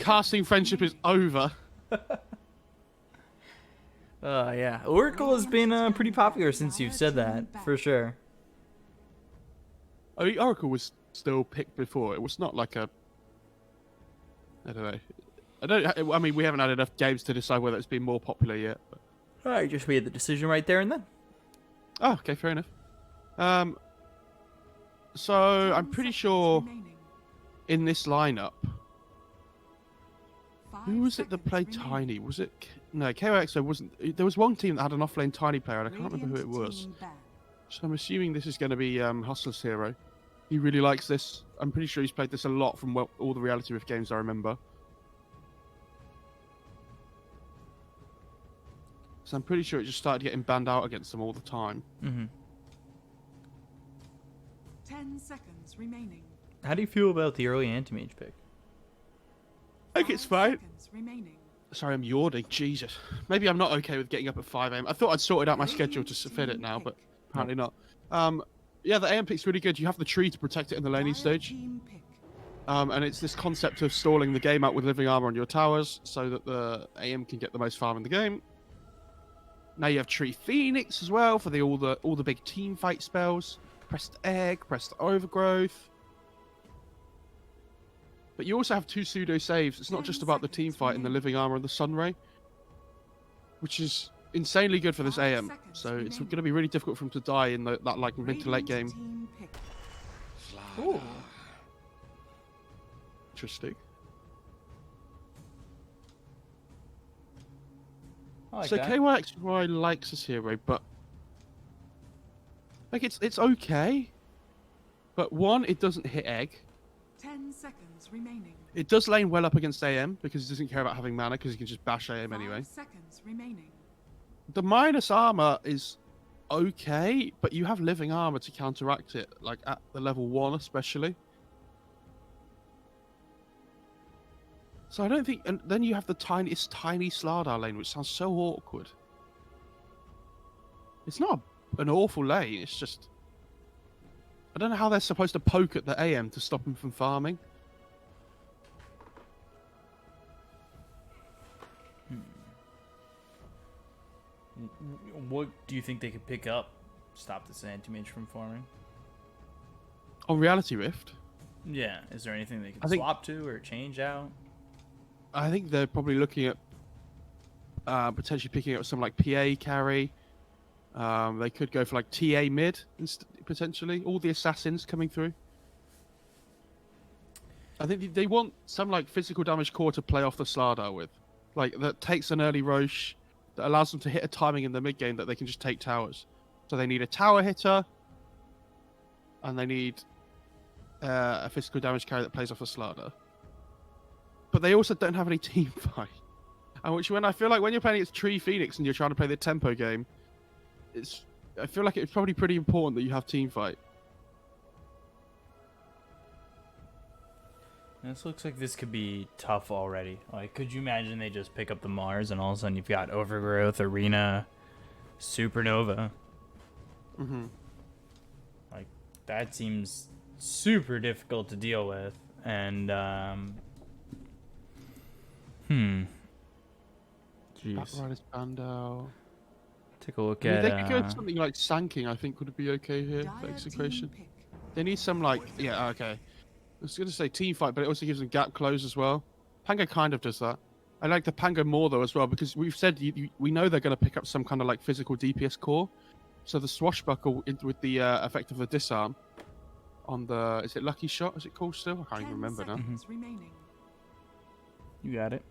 casting friendship is over. Yeah. Oracle has been pretty popular since you've said that, for sure. I mean, Oracle was still picked before. It was not like a... I don't know. I mean, we haven't had enough games to decide whether it's been more popular yet. But... Alright, just made the decision right there and then. Oh, okay, fair enough. So I'm pretty sure in this lineup, who was it that played Tiny? Was it... No, KOXO wasn't... There was one team that had an offlane Tiny player, and I can't remember who it was. So I'm assuming this is going to be Hustler's Hero. He really likes this. I'm pretty sure he's played this a lot from all the Reality Rift games I remember. So I'm pretty sure it just started getting banned out against them all the time. 10 seconds remaining. How do you feel about the early anti-mage pick? I think it's fine. Remaining. Sorry, I'm yawning. Jesus. Maybe I'm not okay with getting up at 5 a.m. I thought I'd sorted out my schedule to fit it now, but apparently not. Yeah, the AM pick's really good. You have the tree to protect it in the laning stage. And it's this concept of stalling the game out with living armor on your towers so that the AM can get the most farm in the game. Now you have Tree Phoenix as well for all the big team fight spells. Pressed Egg, Pressed Overgrowth. But you also have 2 pseudo saves. It's not just about the team fight and the living armor and the sunray, which is insanely good for this AM. So it's going to be really difficult for him to die in that like mid to late game. Ooh. Interesting. Like so that. KYXY likes this hero, but like it's okay. But one, it doesn't hit Egg. 10 seconds remaining. It does lane well up against AM because it doesn't care about having mana because he can just bash AM anyway. 5 seconds remaining. The minus armor is okay, but you have living armor to counteract it, like at the level 1 especially. So I don't think... And then you have the tiny Slardar lane, which sounds so awkward. It's not an awful lane, it's just... I don't know how they're supposed to poke at the AM to stop him from farming. What do you think they could pick up? Stop this anti-mage from farming? On Reality Rift? Yeah. Is there anything they can swap to or change out? I think they're probably looking at potentially picking up some like PA carry. They could go for like TA mid potentially. All the assassins coming through. I think they want some like physical damage core to play off the Slardar with, like that takes an early Roche that allows them to hit a timing in the mid game that they can just take towers. So they need a tower hitter, and they need a physical damage carry that plays off the Slardar. But they also don't have any team fight. And which when I feel like when you're playing against Tree Phoenix and you're trying to play the tempo game, I feel like it's probably pretty important that you have team fight. This looks like this could be tough already. Like, could you imagine they just pick up the Mars and all of a sudden you've got Overgrowth, Arena, Supernova? Mm-hmm. Like, that seems super difficult to deal with. And, Jeez. Backriders Bandau. Take a look I mean, at... they could go with something like Sanking, I think, would be okay here for Execration. They need some, like... Yeah, okay. I was going to say team fight, but it also gives them gap close as well. Pango kind of does that. I like the Pango more, though, as well, because we've said we know they're going to pick up some kind of, like, physical DPS core. So the Swashbuckle with the effect of the disarm on the... Is it Lucky Shot? Is it called still? I can't even remember now. You got it.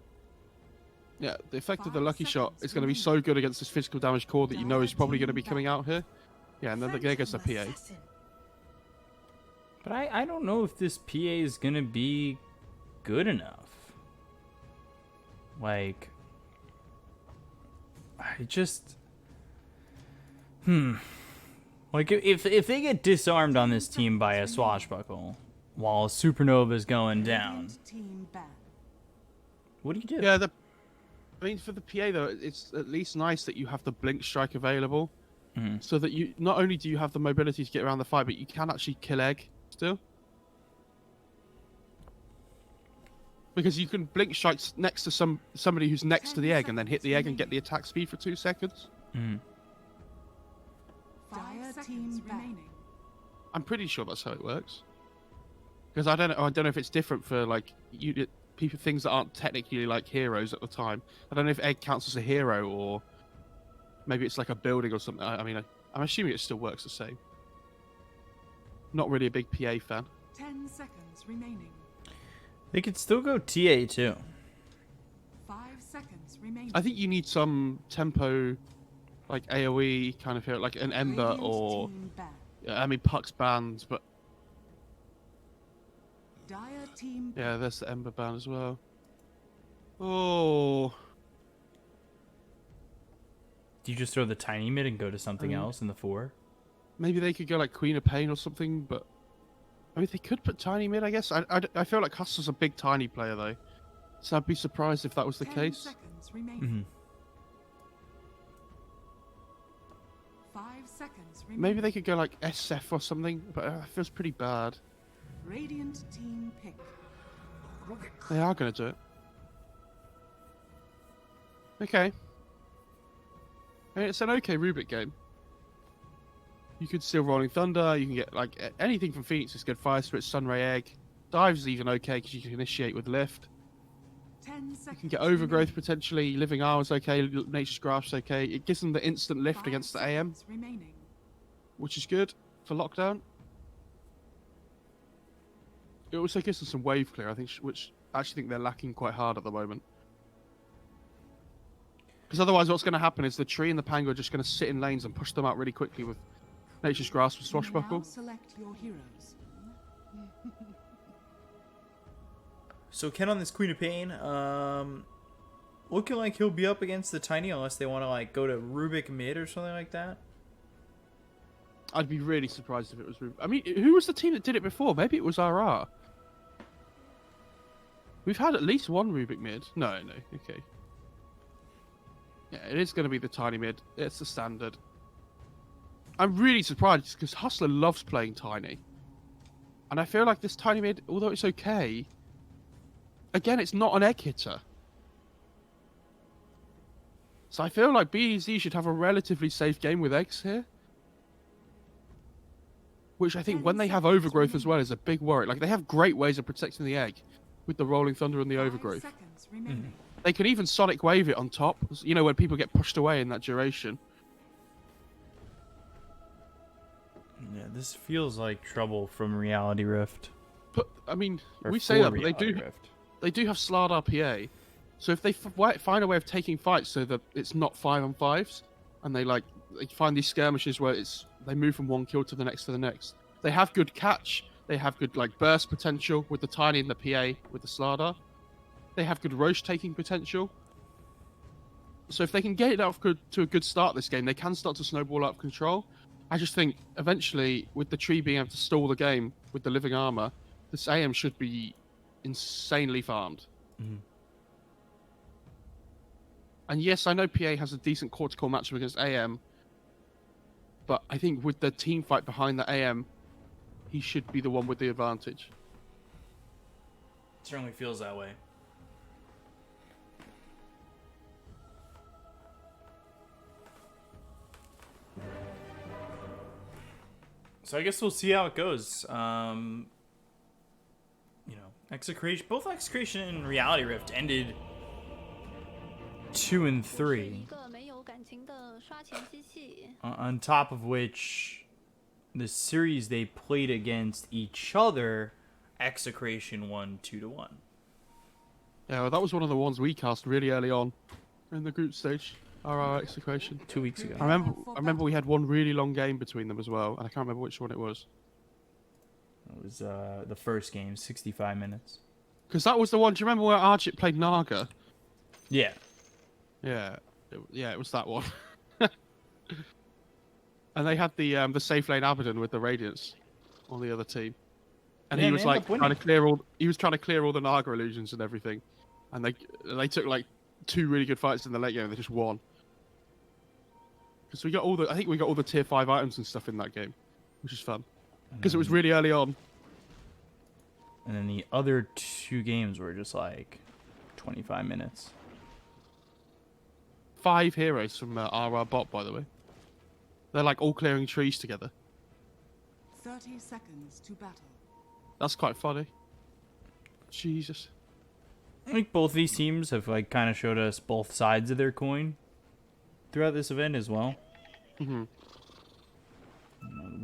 Yeah, the effect of the Lucky Shot is going to be so good against this physical damage core that you know is probably going to be coming out here. Yeah, and then there goes the PA. But I don't know if this PA is going to be good enough. Like, I just... Like, if they get disarmed on this team by a Swashbuckle while Supernova is going down, what do you do? Yeah, I mean, for the PA, though, it's at least nice that you have the Blink Strike available. So that you not only do you have the mobility to get around the fight, but you can actually kill Egg still. Because you can blink strikes next to somebody who's next to the egg and then hit the egg and get the attack speed for 2 seconds. Mm. 5 seconds remaining. I'm pretty sure that's how it works. Because I don't know if it's different for like people, things that aren't technically like heroes at the time. I don't know if egg counts as a hero or maybe it's like a building or something. I mean, I'm assuming it still works the same. Not really a big PA fan. 10 seconds remaining. They could still go TA too. 5 seconds remaining. I think you need some tempo, like AoE kind of hero, like an Ember Radiant or team ban. I mean Puck's banned, but Dire team yeah, there's the Ember ban as well. Oh, Do you just throw the tiny mid and go to something else in the 4? maybe they could go like Queen of Pain or something, but I mean they could put tiny mid. I guess I feel like Hustler's a big tiny player though, so I'd be surprised if that was the 10 case. seconds remaining. Mm-hmm. 5 seconds remaining. Maybe they could go like SF or something, but it feels pretty bad. Radiant team pick. They are going to do it. Okay. I mean, it's an okay Rubik game. You could steal Rolling Thunder, you can get like anything from Phoenix is good. Fire Spit, Sunray Egg. Dive's even okay because you can initiate with Lift. 10 seconds. You can get Overgrowth potentially, Living Hour's okay, Nature's Grasp's okay. It gives them the instant lift against the AM, Remaining. which is good for lockdown. It also gives them some wave clear, I think, which I actually think they're lacking quite hard at the moment. Because otherwise what's going to happen is the tree and the Pango are just going to sit in lanes and push them out really quickly with Nature's Grasp and Swashbuckle. Now select your heroes. So Ken on this Queen of Pain, looking like he'll be up against the Tiny unless they want to like go to Rubik mid or something like that. I'd be really surprised if it was Rubik. I mean, who was the team that did it before? Maybe it was RR. We've had at least one Rubik mid. No, okay. Yeah, it is going to be the tiny mid. It's the standard. I'm really surprised because Hustler loves playing tiny. And I feel like this tiny mid, although it's okay, again, it's not an egg hitter. So I feel like BEZ should have a relatively safe game with eggs here. Which I think when they have overgrowth as well is a big worry. Like, they have great ways of protecting the egg with the Rolling Thunder and the 5 overgrowth. seconds remaining. They can even Sonic Wave it on top, you know, when people get pushed away in that duration. Yeah, this feels like trouble from Reality Rift. But, I mean, Or we say for that, but Reality Rift. they do have Slardar PA. So if they find a way of taking fights so that it's not 5-on-5s, and they find these skirmishes where they move from one kill to the next, they have good catch, they have good like burst potential with the tiny and the PA with the Slardar. They have good Roche taking potential. So if they can get it out to a good start this game, they can start to snowball out of control. I just think eventually, with the tree being able to stall the game with the living armor, this AM should be insanely farmed. Mm-hmm. And yes, I know PA has a decent core-to-core matchup against AM, but I think with the team fight behind the AM, he should be the one with the advantage. Certainly feels that way. So I guess we'll see how it goes. Execration, both Execration and Reality Rift ended 2-3. On top of which, the series they played against each other, Execration won 2-1. Yeah, well, that was one of the ones we cast really early on in the group stage. RR Execration. 2 weeks ago. I remember we had one really long game between them as well, and I can't remember which one it was. It was the first game, 65 minutes. Because that was the one. Do you remember where Archit played Naga? Yeah. Yeah, it was that one. And they had the safe lane Abaddon with the Radiance on the other team, and Yeah, he was they like ended up trying to winning. clear all the Naga illusions and everything, and they took like 2 really good fights in the late game and they just won. Because I think we got all the tier 5 items and stuff in that game, which is fun. Because it was really early on. And then the other 2 games were just like 25 minutes. 5 heroes from RR bot, by the way. They're like all clearing trees together. 30 seconds to battle. That's quite funny. Jesus. I think both these teams have like kind of showed us both sides of their coin throughout this event as well. Mm-hmm.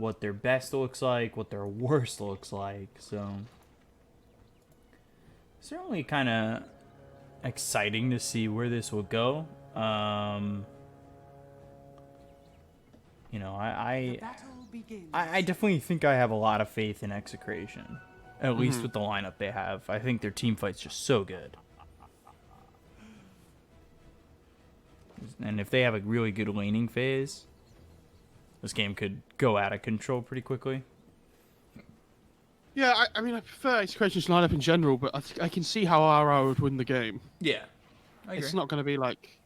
What their best looks like, what their worst looks like. So certainly kind of exciting to see where this will go. You know, The battle begins. I definitely think I have a lot of faith in Execration. At least with the lineup they have. I think their team fight's just so good. And if they have a really good laning phase, this game could go out of control pretty quickly. Yeah, I mean, I prefer Execration's lineup in general, but I can see how RR would win the game. Yeah. I agree. It's not going to be like,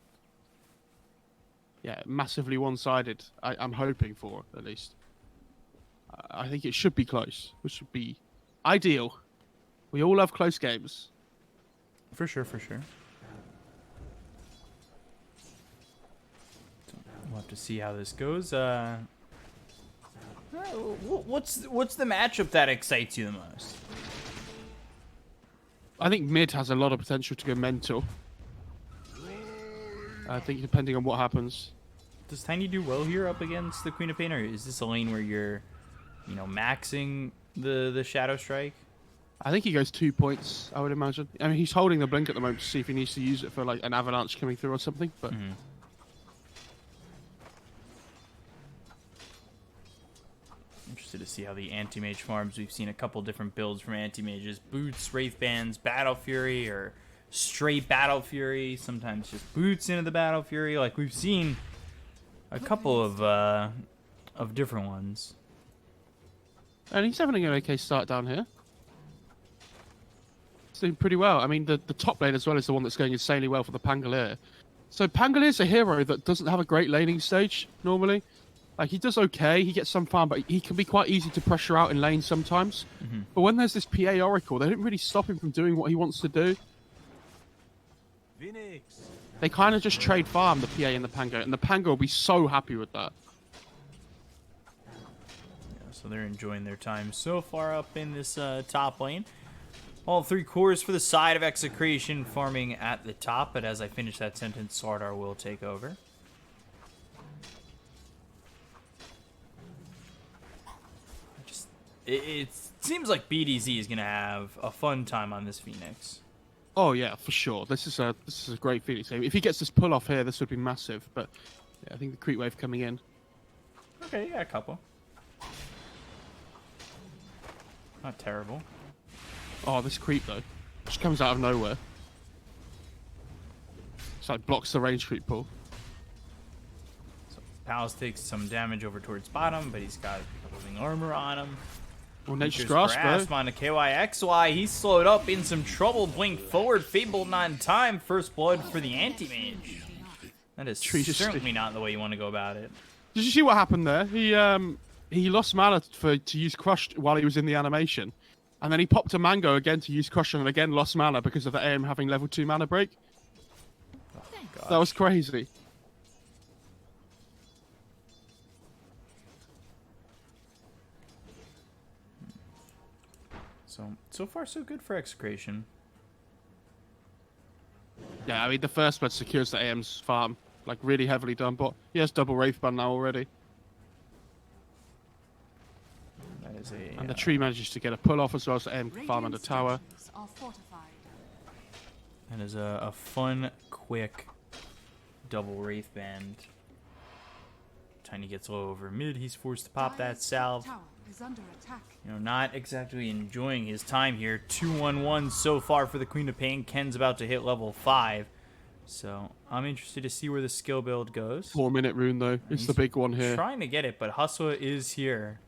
yeah, massively one-sided. I'm hoping for, at least. I think it should be close, which would be ideal. We all love close games. For sure, for sure. So we'll have to see how this goes. What's the matchup that excites you the most? I think mid has a lot of potential to go mental. I think depending on what happens. Does Tiny do well here up against the Queen of Pain, or is this a lane where you're, you know, maxing the Shadow Strike? I think he goes 2 points, I would imagine. I mean, he's holding the blink at the moment to see if he needs to use it for like an avalanche coming through or something, but... Interested to see how the anti-mage farms. We've seen a couple different builds from anti-mages. Boots, Wraith Bands, Battle Fury, or straight Battle Fury. Sometimes just boots into the Battle Fury. Like, we've seen a couple of different ones. And he's having an okay start down here. He's doing pretty well. I mean, the top lane as well is the one that's going insanely well for the Pangolier. So Pangolier's a hero that doesn't have a great laning stage, normally. Like, he does okay, he gets some farm, but he can be quite easy to pressure out in lane sometimes. But when there's this PA Oracle, they don't really stop him from doing what he wants to do. Phoenix. They kind of just trade farm, the PA and the Pango, and the Pango will be so happy with that. Yeah, so they're enjoying their time so far up in this top lane. All 3 cores for the side of Execration farming at the top, but as I finish that sentence, Sardar will take over. It seems like BDZ is gonna have a fun time on this Phoenix. Oh yeah, for sure. This is a great Phoenix game. If he gets this pull off here, this would be massive. But yeah, I think the creep wave coming in. Okay, yeah, a couple. Not terrible. Oh, this creep though, just comes out of nowhere. It's like blocks the range creep pull. So Palace takes some damage over towards bottom, but he's got living armor on him. Well, Nature's Grasp, bro. On a KYXY. He's slowed up in some trouble. Blink forward. Fable not in time. First blood for the anti-mage. That is certainly not the way you want to go about it. Did you see what happened there? He lost mana to use Crush while he was in the animation. And then he popped a Mango again to use Crush and again lost mana because of the AM having level 2 mana break. Oh, that was crazy. So far so good for Execration. Yeah, I mean the first blood secures the AM's farm, like really heavily done, but he has double Wraith Band now already. That is a and the tree manages to get a pull off as well, so AM can farm under tower. That is a fun, quick double Wraith Band. Tiny gets low over mid, he's forced to pop that salve. You know, not exactly enjoying his time here. 2-1-1 so far for the Queen of Pain. Ken's about to hit level 5. So, I'm interested to see where the skill build goes. 4-minute rune, though. It's the big one here. Trying to get it, but Hustle is here.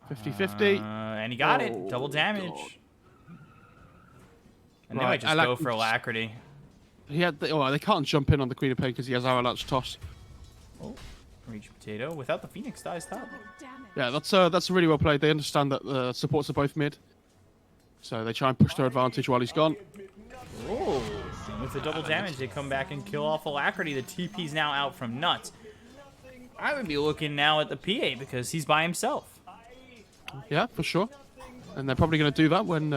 50-50. And he got it. Double damage. God. And they might just go for Alacrity. They can't jump in on the Queen of Pain because he has Avalanche Toss. Oh, Reach Potato. Without the Phoenix dies top. Yeah, that's really well played. They understand that the supports are both mid. So they try and push their advantage while he's gone. Oh, with the double damage, they come back and kill off Alacrity. The TP's now out from Nuts. I would be looking now at the PA because he's by himself. Yeah, for sure. And they're probably going to do that when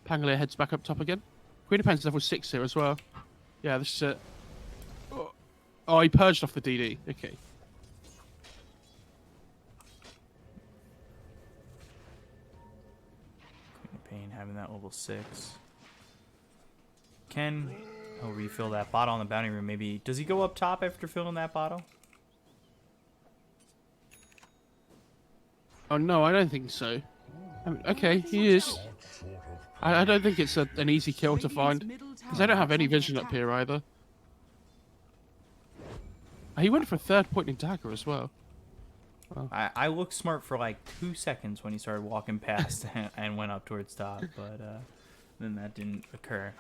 Pangolier heads back up top again. Queen of Pens level 6 here as well. Yeah, this is it. Oh, he purged off the DD. Okay. Queen of Pain having that level 6. Ken, he'll refill that bottle in the bounty room. Maybe does he go up top after filling that bottle? Oh no, I don't think so. I mean, okay, he is. I don't think it's an easy kill to find. Because they don't have any vision up here either. He went for a 3rd point in dagger as well. Wow. I looked smart for like 2 seconds when he started walking past and went up towards top, but then that didn't occur.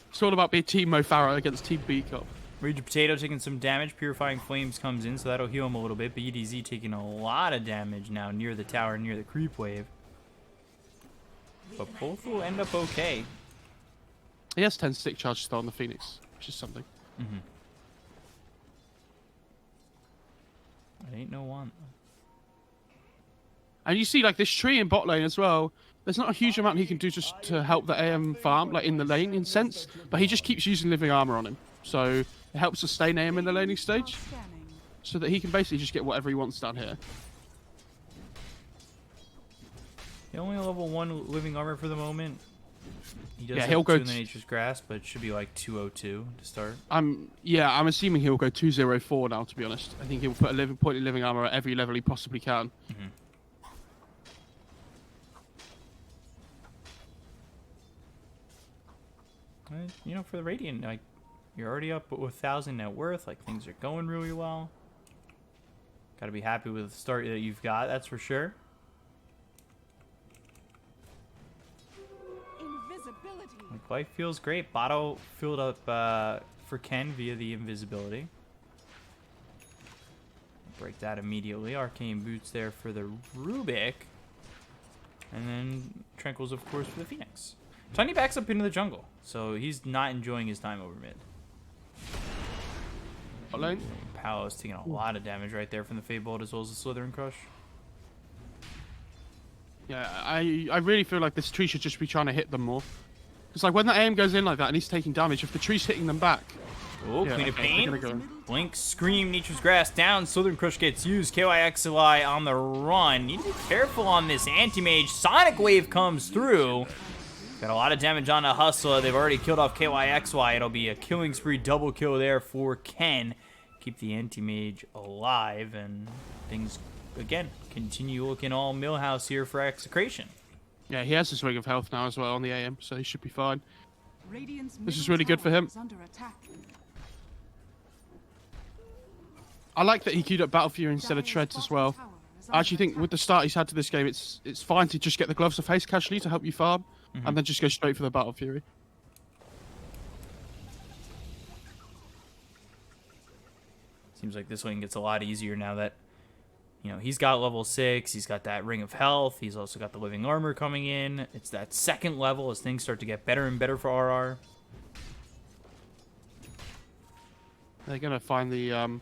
It's all about being Team Mo Farah against Team B-Cop. Raging Potato taking some damage. Purifying Flames comes in, so that'll heal him a little bit. BDZ taking a lot of damage now near the tower, near the creep wave. But both will end up okay. He has 10 stick charges still on the Phoenix, which is something. Mm-hmm. It ain't no one. And you see, like, this tree in bot lane as well. There's not a huge amount he can do just to help the AM farm, like, in the lane, in sense. But he just keeps using living armor on him. So it helps sustain AM in the laning stage. So that he can basically just get whatever he wants down here. He only level 1 living armor for the moment. He does he'll have go 2 in the Nature's Grasp, but it should be like 202 to start. I'm assuming he'll go 204 now, to be honest. I think he'll put a point in living armor at every level he possibly can. Mm-hmm. You know, for the Radiant, like, you're already up with 1,000 net worth. Like, things are going really well. Gotta be happy with the start that you've got, that's for sure. Like, life feels great. Botto filled up for Ken via the invisibility. Break that immediately. Arcane Boots there for the Rubik. And then Tranquils, of course, for the Phoenix. Tiny backs up into the jungle, so he's not enjoying his time over mid. Paolo's taking a lot of damage right there from the Fade Bolt as well as the Slithering Crush. Yeah, I really feel like this tree should just be trying to hit them more. Because like when the aim goes in like that and he's taking damage, if the tree's hitting them back... Oh, yeah, Queen of Pain. Blink, Scream, Nature's Grass down. Slithering Crush gets used. KYXLI on the run. Need to be careful on this Anti-Mage. Sonic Wave comes through. Got a lot of damage on the Hustler. They've already killed off KYXY. It'll be a killing spree double kill there for Ken. Keep the Anti-Mage alive. And things, again, continue looking all Millhouse here for Execration. Yeah, he has his ring of health now as well on the AM, so he should be fine. This is really good for him. I like that he queued up Battle Fury instead of Treads as well. I actually think with the start he's had to this game, it's fine to just get the Gloves of Haste casually to help you farm, and then just go straight for the Battle Fury. Seems like this lane gets a lot easier now that, you know, he's got level 6, he's got that Ring of Health, he's also got the Living Armor coming in. It's that second level as things start to get better and better for RR. They're going to find the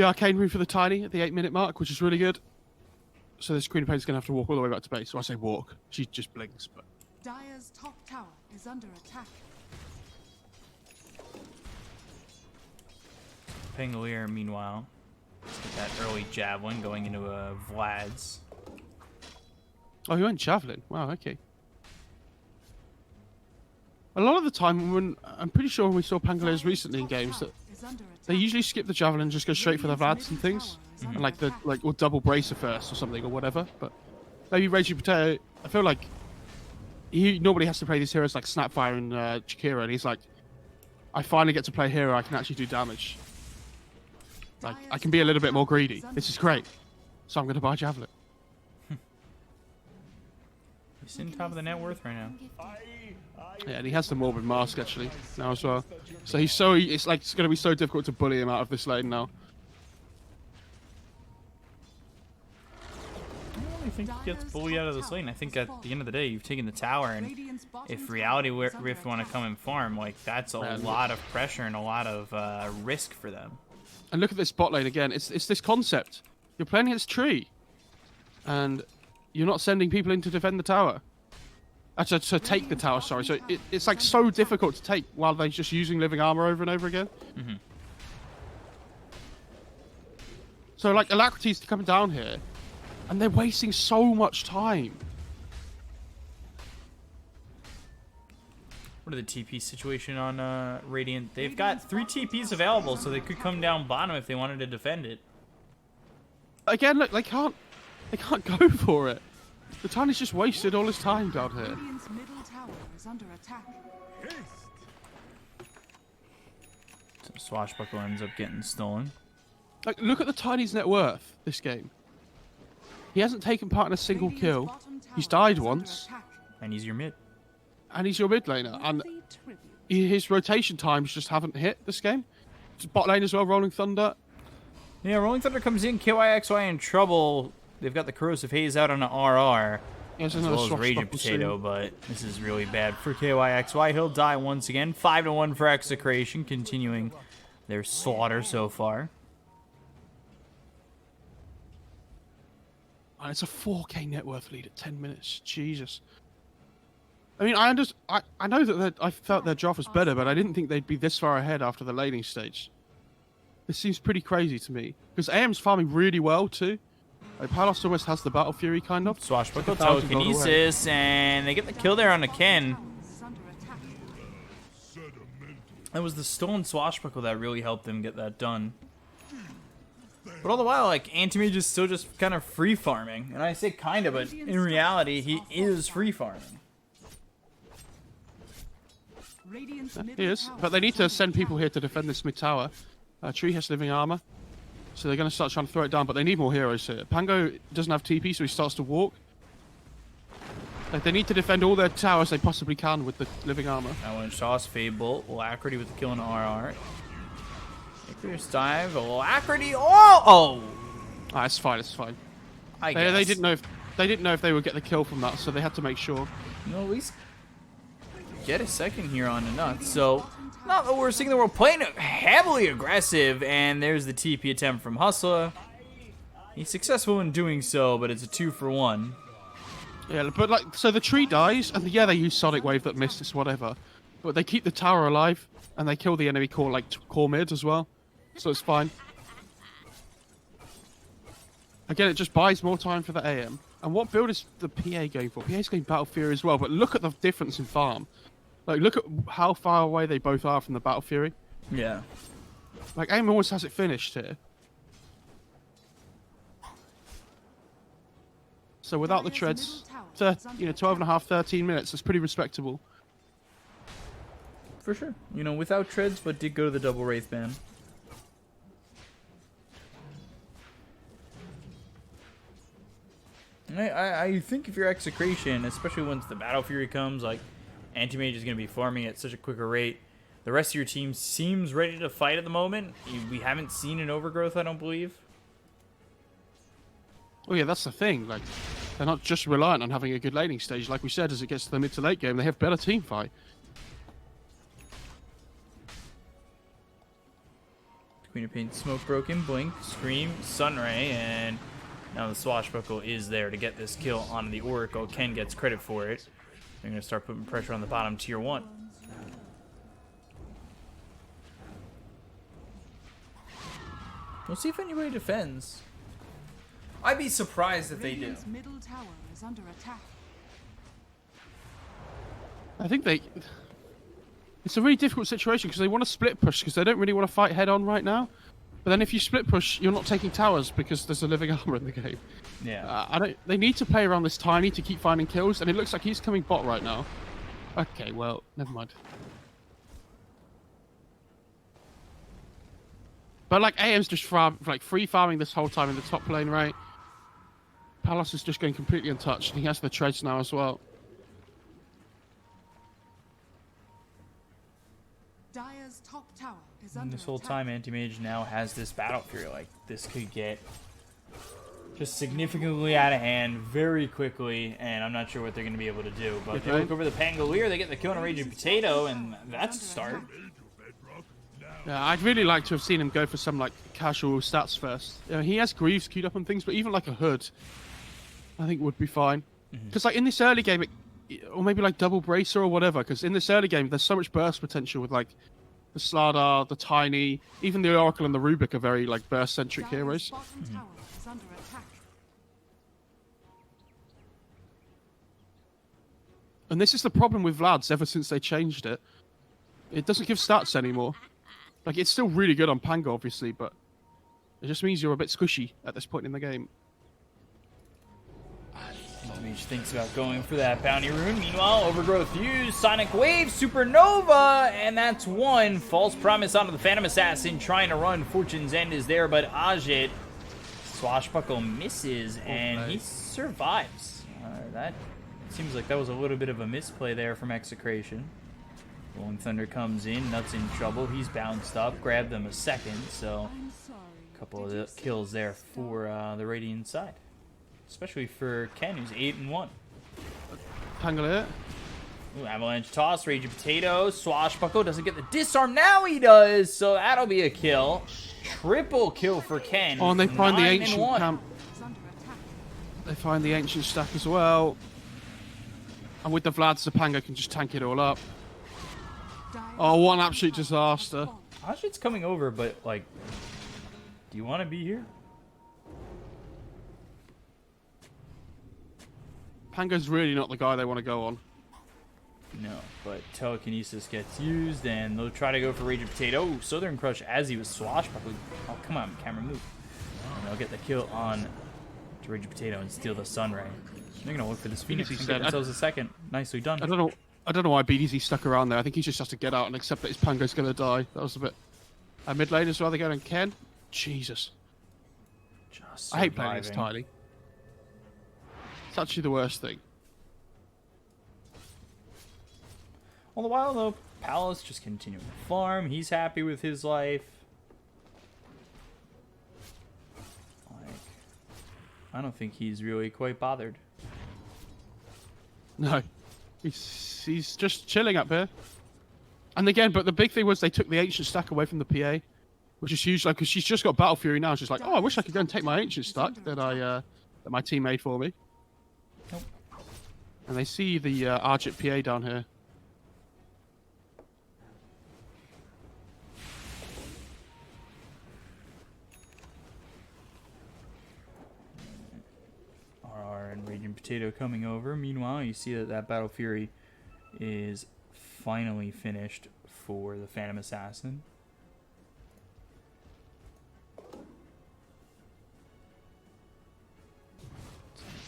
Arcane Rune for the Tiny at the 8-minute mark, which is really good. So this Queen of Pain's going to have to walk all the way back to base. So I say walk. She just blinks. But Dire's top tower is under attack. Pangolier, meanwhile, get that early Javelin going into Vlad's. Oh, he went Javelin. Wow, okay. A lot of the time, when I'm pretty sure when we saw Pangoliers recently in games, that they usually skip the Javelin and just go straight for the Vlads and things. And or double Bracer first or something or whatever. But maybe Raging Potato, I feel like he normally has to play these heroes like Snapfire and Chikira, and he's like, I finally get to play a hero I can actually do damage. Like, I can be a little bit more greedy. This is great. So I'm going to buy Javelin. He's in top of the net worth right now. Yeah, and he has the Morbid Mask actually now as well. So it's going to be so difficult to bully him out of this lane now. Only think he gets fully out of this lane. I think at the end of the day, you've taken the tower, and if Reality Rift want to come and farm, like that's a lot of pressure and a lot of risk for them. And look at this bot lane again. It's this concept. You're playing against Tree, and you're not sending people in to defend the tower. To take the tower, sorry. So it's like so difficult to take while they're just using living armor over and over again. Mm-hmm. So like Alacrity's coming down here, and they're wasting so much time. What are the TP situation on Radiant? They've got 3 TPs available, so they could come down bottom if they wanted to defend it. Again, look, they can't go for it. The Tiny's just wasted all his time down here. Radiant's middle tower is under attack. So Swashbuckle ends up getting stolen. Like, look at the Tiny's net worth this game. He hasn't taken part in a single kill. He's died once. And he's your mid. And he's your mid laner. And his rotation times just haven't hit this game. Bot lane as well, Rolling Thunder. Yeah, Rolling Thunder comes in, KYXY in trouble. They've got the Corrosive Haze out on an RR. As well as Raging Potato, but this is really bad for KYXY. He'll die once again. 5-1 for Execration, continuing their slaughter so far. And it's a 4k net worth lead at 10 minutes. Jesus. I mean, I know that I felt their draft was better, but I didn't think they'd be this far ahead after the laning stage. This seems pretty crazy to me. Because AM's farming really well, too. Like, Palos almost has the Battle Fury, kind of. Swashbuckle, Telekinesis, and they get the kill there on the Ken. It was the stolen Swashbuckle that really helped them get that done. But all the while, like, Anti-Mage is still just kind of free farming. And I say kind of, but in reality, he is free farming. He is, but they need to send people here to defend this mid tower. Tree has living armor, so they're going to start trying to throw it down, but they need more heroes here. Pango doesn't have TP, so he starts to walk. Like, they need to defend all their towers they possibly can with the living armor. I want to toss Fable, Alacrity with the kill on RR. Icarus dive, Alacrity, oh! Ah, it's fine, it's fine. I guess. They didn't know if they would get the kill from that, so they had to make sure. No, at least get a second here on the nuts. So, not the worst thing in the world. Playing heavily aggressive, and there's the TP attempt from Hustler. He's successful in doing so, but it's a 2-for-1. Yeah, but like, so the tree dies, and yeah, they use Sonic Wave that missed us, whatever. But they keep the tower alive, and they kill the enemy core, like core mid as well. So it's fine. Again, it just buys more time for the AM. And what build is the PA going for? PA's going Battle Fury as well, but look at the difference in farm. Like, look at how far away they both are from the Battle Fury. Yeah. Like, AIM almost has it finished here. So without the treads, 12.5, 13 minutes, that's pretty respectable. For sure. You know, without treads, but did go to the double Wraith ban. I think if you're Execration, especially once the Battle Fury comes, like, Anti-Mage is going to be farming at such a quicker rate. The rest of your team seems ready to fight at the moment. We haven't seen an overgrowth, I don't believe. Oh yeah, that's the thing. Like, they're not just reliant on having a good laning stage. Like we said, as it gets to the mid to late game, they have better team fight. Queen of Pain, Smoke Broken, Blink, Scream, Sunray, and now the Swashbuckle is there to get this kill on the Oracle. Ken gets credit for it. They're going to start putting pressure on the bottom tier 1. We'll see if anybody defends. I'd be surprised if they do. Middle tower is under attack. I think it's a really difficult situation because they want to split push because they don't really want to fight head on right now. But then if you split push, you're not taking towers because there's a living armor in the game. Yeah. They need to play around this Tiny to keep finding kills, and it looks like he's coming bot right now. Okay, well, never mind. But like AM's just free farming this whole time in the top lane, right? Palos is just going completely untouched, and he has the treads now as well. Dire's top tower is And under this whole attack. time, Anti-Mage now has this Battle Fury. Like, this could get just significantly out of hand very quickly, and I'm not sure what they're going to be able to do. But they look over the Pangolier, they get the kill on a Raging Potato, and that's a start. Yeah, I'd really like to have seen him go for some like casual stats first. He has Greaves queued up and things, but even like a Hood, I think would be fine. Because like in this early game, or maybe like double Bracer or whatever. Because in this early game, there's so much burst potential with like the Slardar, the Tiny, even the Oracle and the Rubik are very like burst centric heroes. And this is the problem with Vlad's ever since they changed it. It doesn't give stats anymore. Like, it's still really good on Pango, obviously, but it just means you're a bit squishy at this point in the game. Mage thinks about going for that bounty rune. Meanwhile, Overgrowth used Sonic Wave, Supernova, and that's one. False Promise onto the Phantom Assassin, trying to run. Fortune's End is there, but Ajit Swashbuckle misses, and he survives. That seems like that was a little bit of a misplay there from Execration. Rolling Thunder comes in, Nuts in trouble. He's bounced up, grabbed them a second, so a couple of the kills there for the Radiant side. Especially for Ken, who's 8-1. Pangolier. Ooh, Avalanche Toss, Raging Potato, Swashbuckle doesn't get the disarm. Now he does, so that'll be a kill. Triple kill for Ken. Oh, and they find the Ancient 9-1. camp. They find the Ancient stack as well. And with the Vlads, the Pango can just tank it all up. Oh, what an absolute disaster. Ajit's coming over, but, like, do you want to be here? Pango's really not the guy they want to go on. No, but Telekinesis gets used, and they'll try to go for Raging Potato. Oh, Southern Crush as he was swashbuckling. Oh, come on, camera, move. And they'll get the kill on to Raging Potato and steal the Sunray. They're going to look for this Phoenix and get themselves a second. Nicely done. I don't know why BDZ stuck around there. I think he just has to get out and accept that his Pango's going to die. That was a bit... mid lane as well, they're going Ken. Jesus. I hate playing this Tiny. It's actually the worst thing. All the while, though, Palace just continuing to farm. He's happy with his life. Like, I don't think he's really quite bothered. No. He's just chilling up here. And again, but the big thing was they took the Ancient stack away from the PA, which is huge, like, because she's just got Battle Fury now. She's like, oh, I wish I could go and take my Ancient stack that that my team made for me. Nope. And they see the Argit PA down here. RR and Raging Potato coming over. Meanwhile, you see that Battle Fury is finally finished for the Phantom Assassin.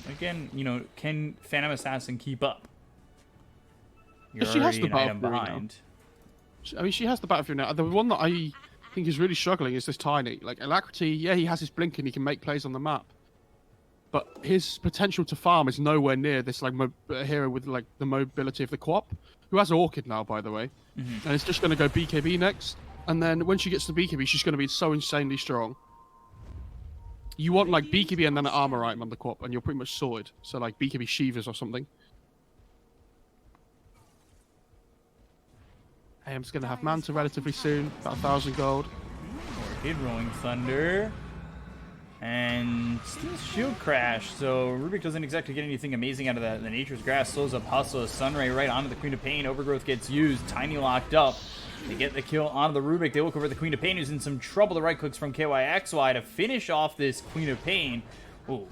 Again, you know, can Phantom Assassin keep up? You're she has the an item Battle Fury behind. I mean, she has the Battle Fury now. The one that I think is really struggling is this Tiny. Like, Alacrity, yeah, he has his blink and he can make plays on the map. But his potential to farm is nowhere near this like hero with like the mobility of the Quap, who has Orchid now, by the way. And it's just going to go BKB next. And then when she gets to BKB, she's going to be so insanely strong. You want like BKB and then an armor item on the Quap, and you're pretty much sorted. So like BKB Shivas or something. AM's going to have Manta relatively soon, about 1,000 gold. Orchid, Rolling Thunder. And Steel's Shield Crash, so Rubik doesn't exactly get anything amazing out of that. The Nature's Grass slows up Hustle, Sunray right onto the Queen of Pain. Overgrowth gets used, Tiny locked up. They get the kill onto the Rubik. They look over the Queen of Pain, who's in some trouble. The right clicks from KYXY to finish off this Queen of Pain. Ooh.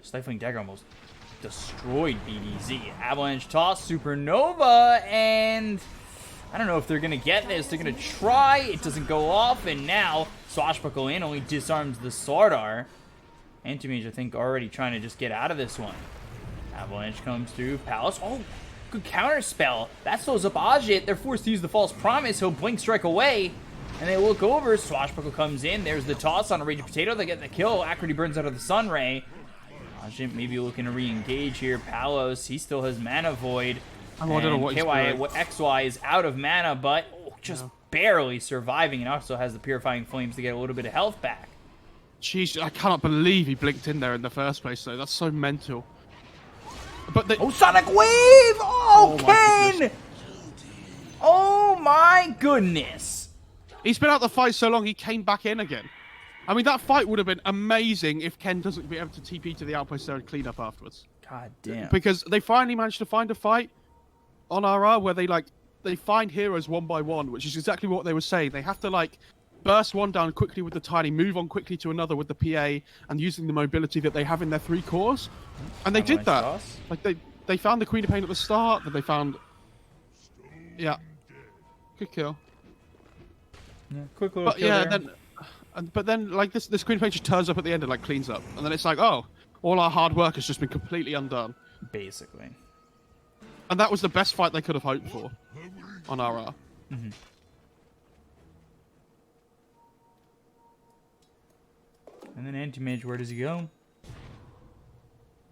Stifling Dagger almost destroyed BDZ. Avalanche Toss, Supernova, and I don't know if they're going to get this. They're going to try. It doesn't go off, and now Swashbuckle in only disarms the Slardar. Anti-Mage, I think, already trying to just get out of this one. Avalanche comes through. Palace. Oh, good counter spell. That slows up Ajit. They're forced to use the False Promise. He'll Blink Strike away. And they look over. Swashbuckle comes in. There's the toss on a Raging Potato. They get the kill. Acrity burns out of the Sunray. Ajit maybe looking to re-engage here. Palos, he still has Mana Void. I don't know what KYXY is out of mana, but just barely surviving, and also has the Purifying Flames to get a little bit of health back. Jeez, I cannot believe he blinked in there in the first place, though. That's so mental. But Oh, Sonic Wave! Oh, my Ken! goodness. Oh, my goodness. He's been out the fight so long, he came back in again. I mean, that fight would have been amazing if Ken doesn't be able to TP to the outpost there and clean up afterwards. God damn. Because they finally managed to find a fight on RR where they find heroes one by one, which is exactly what they were saying. They have to, like, burst one down quickly with the tiny, move on quickly to another with the PA, and using the mobility that they have in their 3 cores. And they did that. Like, they found the Queen of Pain at the start, that they found... Yeah. Good kill. Yeah, quick little But kill yeah, there. but then like this Queen of Pain just turns up at the end and like cleans up, and then it's like, oh, all our hard work has just been completely undone. Basically. And that was the best fight they could have hoped for on RR. Mm-hmm. And then Anti-Mage, where does he go?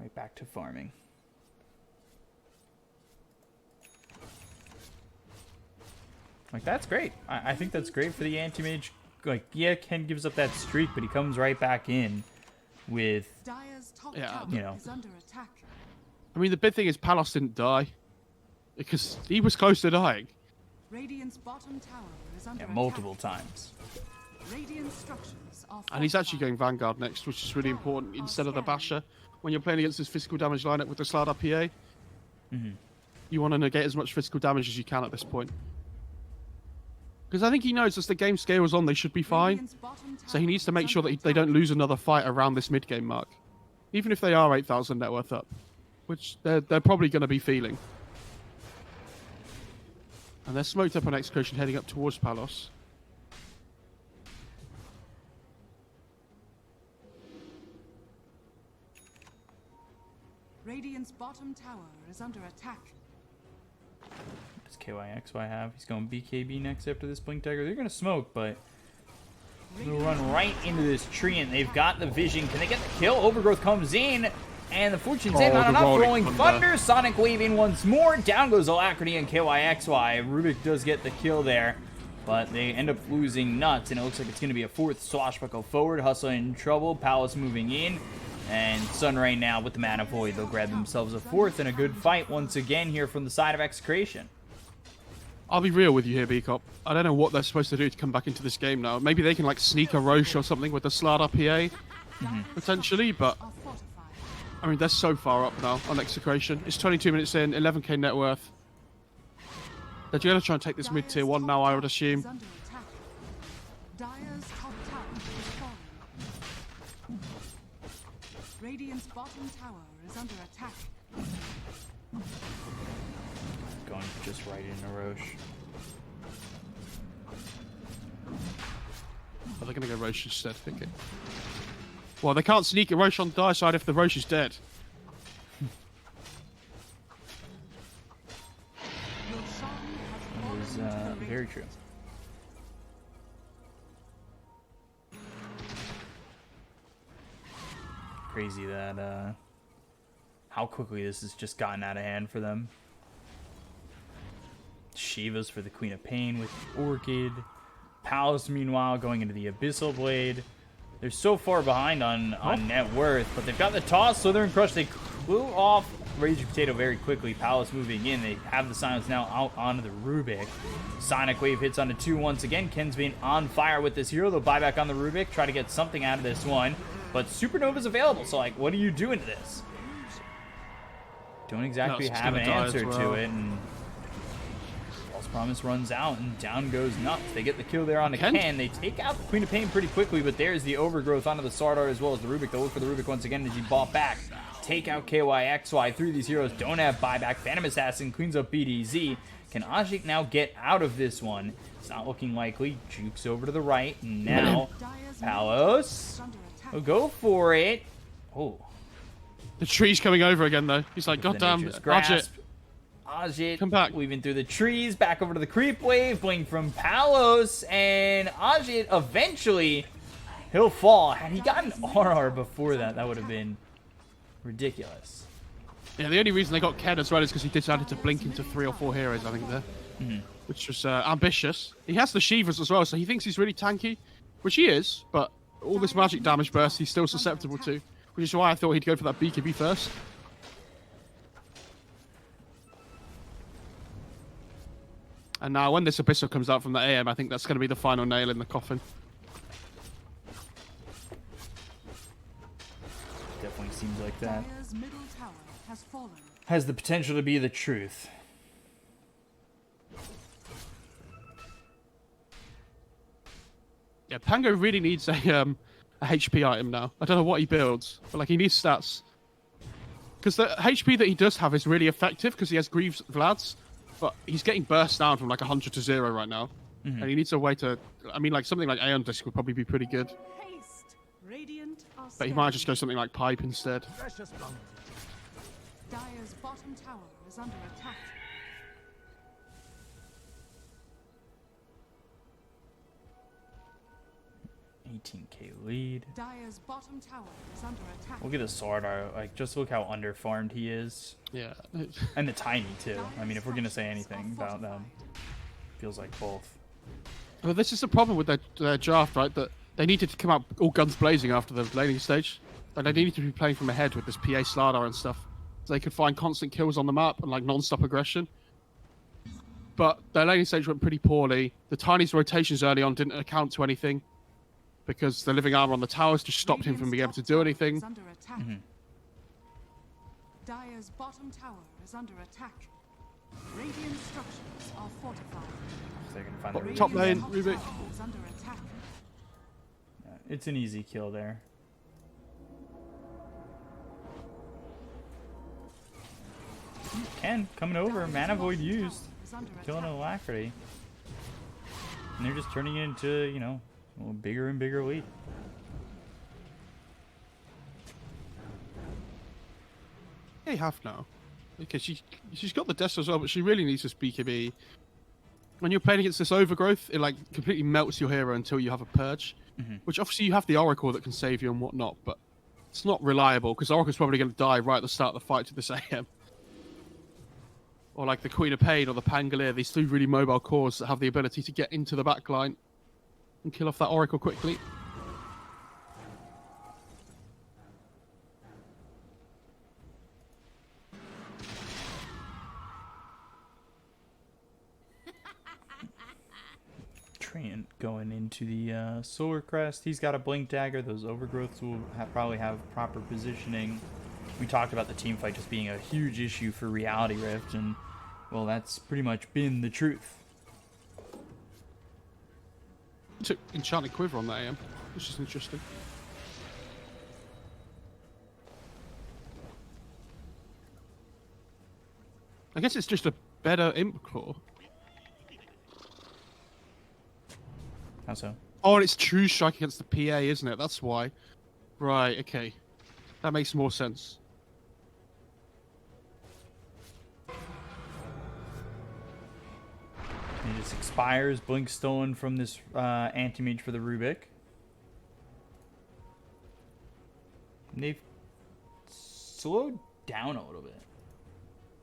Right back to farming. Like, that's great. I think that's great for the Anti-Mage. Like, yeah, Ken gives up that streak, but he comes right back in with, Dire's top Yeah, tower you know. is under attack. I mean, the big thing is Palos didn't die because he was close to dying. Radiant's bottom tower is under attack. multiple times. Radiant structures are And he's actually fortified. going Vanguard next, which is really important instead of the Basher. When you're playing against this physical damage lineup with the Slardar PA, you want to negate as much physical damage as you can at this point. Because I think he knows as the game scales on, they should be fine. Radiant's bottom So he tower needs to is make sure under that they attack. don't lose another fight around this mid-game mark. Even if they are 8,000 net worth up. Which they're probably going to be feeling. And they're smoked up on Execration heading up towards Palos. Radiant's bottom tower is under attack. What does KYXY have? He's going BKB next after this Blink Dagger. They're going to smoke, but they'll run right into this tree, and they've got the vision. Can they get the kill? Overgrowth comes in, and the Fortune's in. Oh, Not the enough. Rolling Rolling Thunder. Thunder. Sonic Wave in once more. Down goes Alacrity and KYXY. Rubik does get the kill there, but they end up losing Nuts, and it looks like it's going to be a 4th Swashbuckle forward. Hustle in trouble. Palace moving in. And Sunray now with the Mana Void. They'll grab themselves a 4th and a good fight once again here from the side of Execration. I'll be real with you here, B-Cop. I don't know what they're supposed to do to come back into this game now. Maybe they can like sneak a Roche or something with the Slardar PA, potentially, but Are fortified. I mean, they're so far up now on Execration. It's 22 minutes in, 11k net worth. They're going to try and take this mid-tier 1 now, I would assume. Is under attack. Dire's top tower is falling. Radiant's bottom tower is under attack. Going just right into Roche. Are they going to go Roche instead? Pick it. Well, they can't sneak a Roche on the Dire side if the Roche is dead. Your song has fallen That is into the ring. very true. Crazy that how quickly this has just gotten out of hand for them. Shiva's for the Queen of Pain with Orchid. Palace, meanwhile, going into the Abyssal Blade. They're so far behind on net worth, but they've got the toss, Slither and Crush. They clue off Raging Potato very quickly. Palace moving in. They have the silence now out onto the Rubik. Sonic Wave hits onto 2 once again. Ken's been on fire with this hero. They'll buy back on the Rubik, try to get something out of this one. But Supernova's available, so like, what do you do into this? Don't exactly Nuts is have an gonna die as answer well. to it, and False Promise runs out, and down goes Nuts. They get the kill there on the Ken? Ken. They take out the Queen of Pain pretty quickly, but there's the Overgrowth onto the Sardar as well as the Rubik. They'll look for the Rubik once again as he bought back. Take out KYXY. 3 of these heroes don't have buyback. Phantom Assassin cleans up BDZ. Can Ajik now get out of this one? It's not looking likely. Jukes over to the right, and now Dire's Palos is under attack. will go for it. Oh, The tree's coming over again, though. He's like, the goddamn, Nature's Ajit. Grasp. Ajit Come back. weaving through the trees, back over to the creep wave, blink from Palos, and Ajit eventually he'll fall. Had he gotten RR before that, that would have been ridiculous. Yeah, the only reason they got Ken as well is because he decided to blink into 3 or 4 heroes, I think, there. Which was ambitious. He has the Shivas as well, so he thinks he's really tanky, which he is, but all this magic damage burst he's still susceptible to, which is why I thought he'd go for that BKB first. And now when this Abyssal comes out from the AM, I think that's going to be the final nail in the coffin. Definitely seems like that. Dire's middle tower has fallen. Has the potential to be the truth. Yeah, Pango really needs a HP item now. I don't know what he builds, but like he needs stats. Because the HP that he does have is really effective because he has Greaves Vlads, but he's getting burst down from like 100 to 0 right now. And he needs a way to... I mean, like something like Aeon Disc would probably be pretty good. Haste. Radiant are But he might just go something like Pipe instead. Dire's bottom tower is under attack. $18K lead. Dire's bottom tower is under attack. Look at the sword art. Like, just look how underfarmed he is. Yeah. And the tiny, too. I mean, if we're going to say anything about them, feels like both. Well, this is the problem with their draft, right? That they needed to come out all guns blazing after the laning stage. And they needed to be playing from ahead with this PA Slardar and stuff. So they could find constant kills on the map and like non-stop aggression. But their laning stage went pretty poorly. The Tiny's rotations early on didn't account to anything. Because the living armor on the towers just stopped him from being able to do anything. Is under attack. Dire's bottom tower is under attack. Radiant structures are fortified. If they can find the Top lane, Top Rubik. tower is under attack. It's an easy kill there. Ken coming over, mana void used, Is under killing attack. Alacrity, and they're just turning it into, you know, a bigger and bigger lead. They have now. Because she's got the death as well, but she really needs this BKB. When you're playing against this overgrowth, it like completely melts your hero until you have a purge. Which obviously you have the Oracle that can save you and whatnot, but it's not reliable because Oracle's probably going to die right at the start of the fight to this AM. Or like the Queen of Pain or the Pangolier, these two really mobile cores that have the ability to get into the backline and kill off that Oracle quickly. Treant going into the Solar Crest. He's got a Blink Dagger. Those overgrowths will probably have proper positioning. We talked about the team fight just being a huge issue for Reality Rift, and well, that's pretty much been the truth. Took Enchanted Quiver on that AM, which is interesting. I guess it's just a better Imp Claw. How so? Oh, and it's True Strike against the PA, isn't it? That's why. Right, okay. That makes more sense. It just expires. Blink stolen from this anti-mage for the Rubik. And they've slowed down a little bit.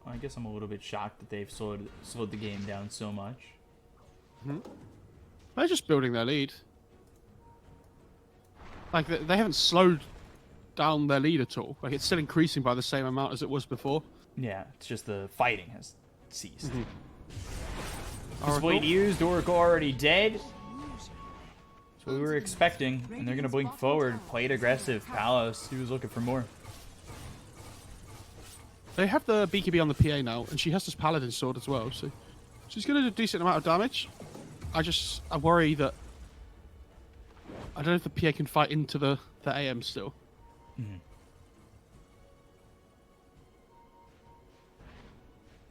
Well, I guess I'm a little bit shocked that they've slowed the game down so much. They're just building their lead. Like, they haven't slowed down their lead at all. Like, it's still increasing by the same amount as it was before. Yeah, it's just the fighting has ceased. Oracle? Split used, Oracle already dead. That's what we were expecting. And they're going to blink forward. Play it aggressive. Palos, he was looking for more. They have the BKB on the PA now, and she has this Paladin sword as well, so she's going to do a decent amount of damage. I worry that... I don't know if the PA can fight into the AM still.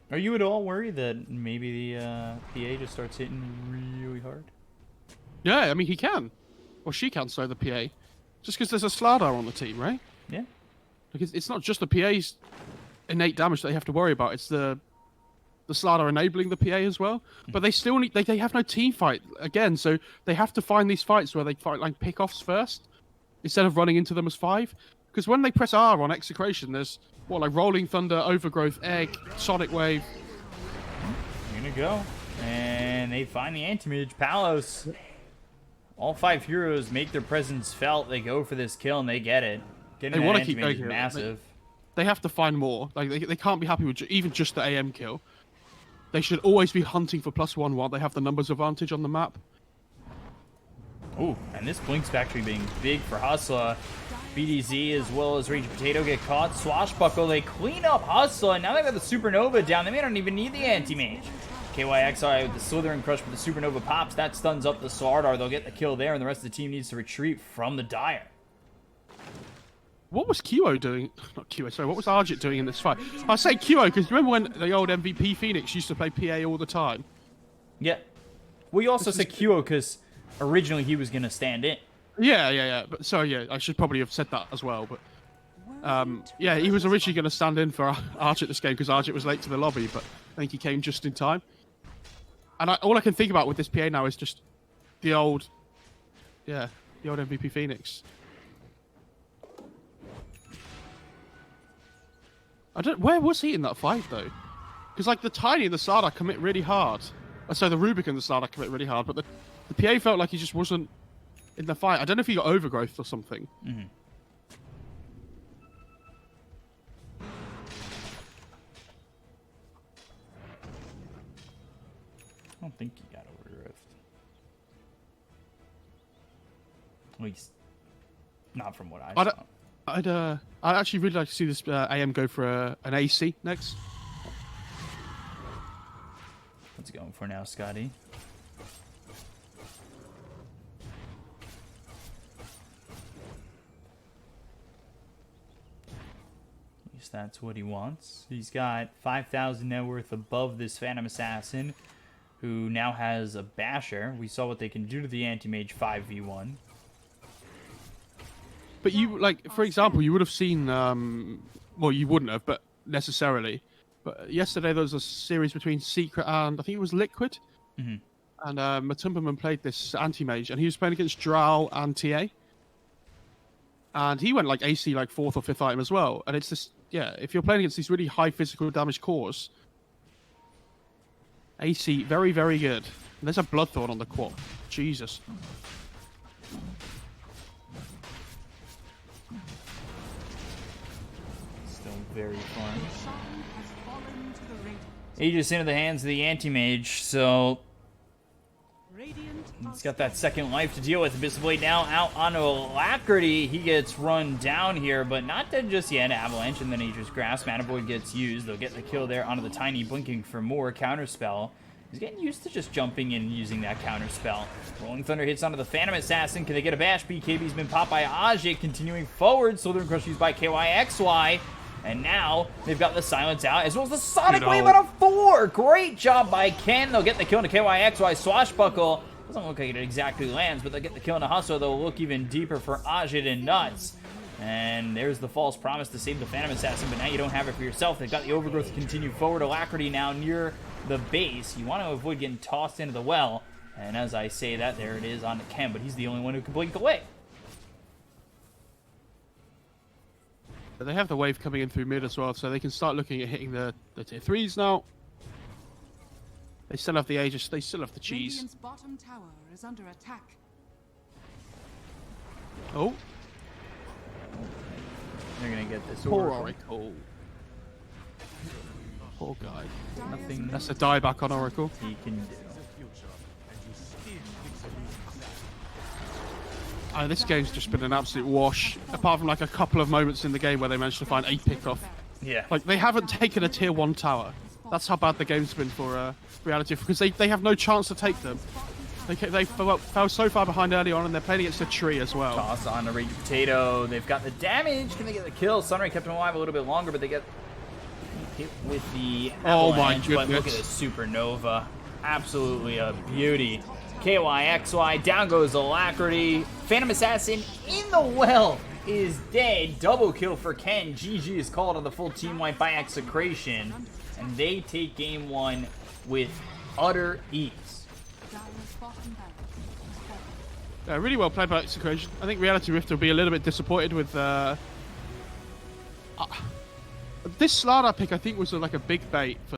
Are you at all worried that maybe the PA just starts hitting really hard? Yeah, I mean, he can. Or she can, so the PA. Just because there's a Slardar on the team, right? Yeah. Like, it's not just the PA's innate damage that they have to worry about. It's the Slardar enabling the PA as well. But they still need... They have no team fight, again, so they have to find these fights where they fight, like, pick-offs first, instead of running into them as 5. Because when they press R on Execration, there's, what, like Rolling Thunder, Overgrowth, Egg, Sonic Wave. Here to go. And they find the anti-mage. Palos All 5 heroes make their presence felt. They go for this kill and they get it. Getting They that want to keep anti-mage going is here. massive. They have to find more. Like they can't be happy with even just the AM kill. They should always be hunting for +1 while they have the numbers advantage on the map. Ooh, and this Blink's factory being big for Hustler. BDZ as well as Raging Potato get caught. Swashbuckle, they clean up Hustler, and now they've got the Supernova down. They may not even need the anti-mage. KYXI with the Slithering Crush with the Supernova pops. That stuns up the Slardar. They'll get the kill there, and the rest of the team needs to retreat from the Dire. What was QO doing? Not QO, sorry. What was Argit doing in this fight? I say QO because remember when the old MVP Phoenix used to play PA all the time? Yeah. Well, you also said QO because originally he was going to stand in. Yeah. But sorry, yeah, I should probably have said that as well. But yeah, he was originally going to stand in for Argit this game because Argit was late to the lobby, but I think he came just in time. And all I can think about with this PA now is just the old MVP Phoenix. Where was he in that fight though? Because like the Tiny and the Slardar commit really hard. So the Rubik and the Slardar commit really hard, but the PA felt like he just wasn't in the fight. I don't know if he got overgrowth or something. Mm-hmm. I don't think he got overgrowth. At least, not from what I saw. I'd actually really like to see this AM go for an AC next. What's he going for now, Scotty? At least that's what he wants. He's got 5,000 net worth above this Phantom Assassin, who now has a Basher. We saw what they can do to the Anti-Mage 5v1. But you, like, for example, you would have seen, well, you wouldn't have, but necessarily. But yesterday there was a series between Secret and, I think it was Liquid. Mm-hmm. And Matumberman played this anti-mage, and he was playing against Drow and TA. And he went, like, AC, like, 4th or 5th item as well. And it's this, yeah, if you're playing against these really high physical damage cores, AC, very, very good. And there's a Bloodthorn on the quad. Jesus. Very fun. Aegis into the hands of the Anti-Mage, so he's got that second life to deal with. Abyssal Blade now out onto Alacrity. He gets run down here, but not dead just yet. Avalanche and then Nature's Grasp. Mana Void gets used. They'll get the kill there onto the Tiny, blinking for more Counterspell. He's getting used to just jumping in and using that Counterspell. Rolling Thunder hits onto the Phantom Assassin. Can they get a bash? BKB's been popped by Ajit. Continuing forward. Slithering Crush used by KYXY. And now they've got the Silence out, as well as the Sonic Wave out of 4. Great job by Ken. They'll get the kill into KYXY. Swashbuckle. Doesn't look like it exactly lands, but they'll get the kill into Hustle. They'll look even deeper for Ajit and Nuts. And there's the false promise to save the Phantom Assassin, but now you don't have it for yourself. They've got the Overgrowth to continue forward. Alacrity now near the base. You want to avoid getting tossed into the well. And as I say that, there it is on to Ken, but he's the only one who can blink away. They have the wave coming in through mid as well, so they can start looking at hitting the tier 3s now. They still have the Aegis, they still have the cheese. Radiant's bottom tower is under attack. Oh. They're going to get this Poor Oracle. Oracle. Poor guy. Nothing That's a dieback on Oracle. he can do. This game's just been an absolute wash, apart from like a couple of moments in the game where they managed to find a pick-off. Yeah. Like, they haven't taken a tier 1 tower. That's how bad the game's been for Reality, because they have no chance to take them. They fell so far behind early on, and they're playing against a tree as well. Toss on a Raging Potato. They've got the damage. Can they get the kill? Sunray kept him alive a little bit longer, but they get hit with the Avalanche. But look at this Supernova. Absolutely a beauty. KYXY, down goes Alacrity. Phantom Assassin in the well is dead. Double kill for Ken. GG is called on the full team wipe by Execration. And they take game 1 with utter ease. Really well played by Execration. I think Reality Rift will be a little bit disappointed with... this Slardar pick, I think, was like a big bait for